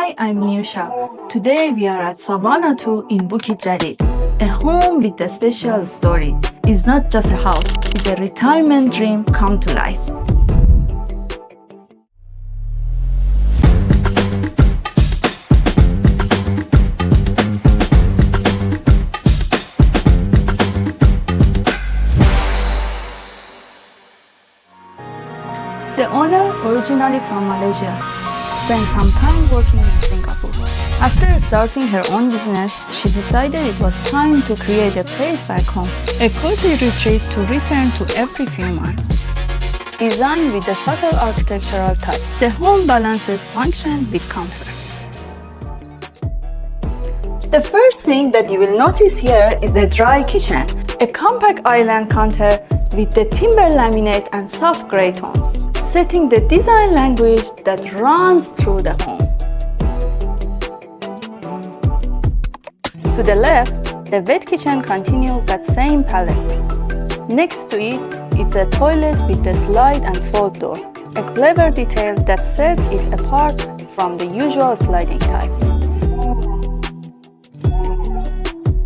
Hi, I'm Nusha. Today we are at Savanna 2 in Bukit Jalil, a home with a special story. It's not just a house, it's a retirement dream come to life. The owner, originally from Malaysia, spent some time working in Singapore. After starting her own business, she decided it was time to create a place back home, a cozy retreat to return to every few months. Designed with a subtle architectural touch, the home balances function with comfort. The first thing that you will notice here is the dry kitchen, a compact island counter with the timber laminate and soft gray tones, setting the design language that runs through the home. To the left, the wet kitchen continues that same palette. Next to it is a toilet with the slide and fold door, a clever detail that sets it apart from the usual sliding type.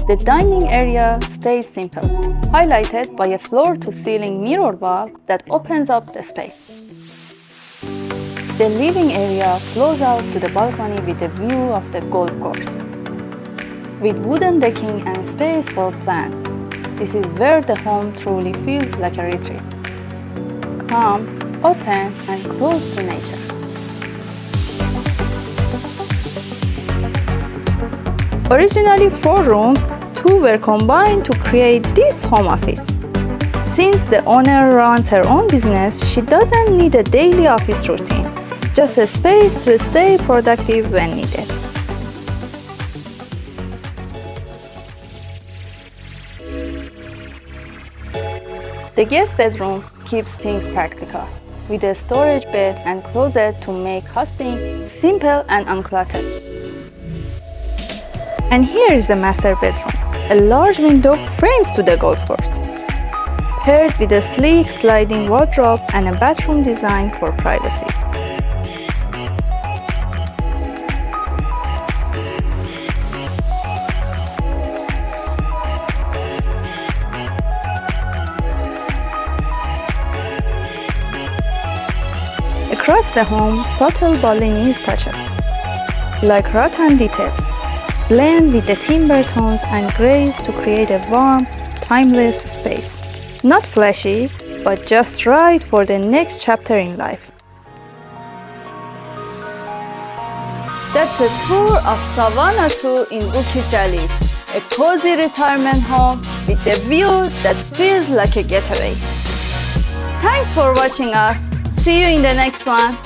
The dining area stays simple, highlighted by a floor-to-ceiling mirror wall that opens up the space. The living area flows out to the balcony with a view of the golf course. With wooden decking and space for plants, this is where the home truly feels like a retreat. Calm, open, and close to nature. Originally 4 rooms, 2 were combined to create this home office. Since the owner runs her own business, she doesn't need a daily office routine, just a space to stay productive when needed. The guest bedroom keeps things practical, with a storage bed and closet to make hosting simple and uncluttered. And here is the master bedroom, a large window frames to the golf course, paired with a sleek sliding wardrobe and a bathroom designed for privacy. Across the home, subtle Balinese touches, like rattan details, blend with the timber tones and grays to create a warm, timeless space. Not flashy, but just right for the next chapter in life. That's a tour of Savanna 2 in Bukit Jalil, a cozy retirement home with a view that feels like a getaway. Thanks for watching us. See you in the next one.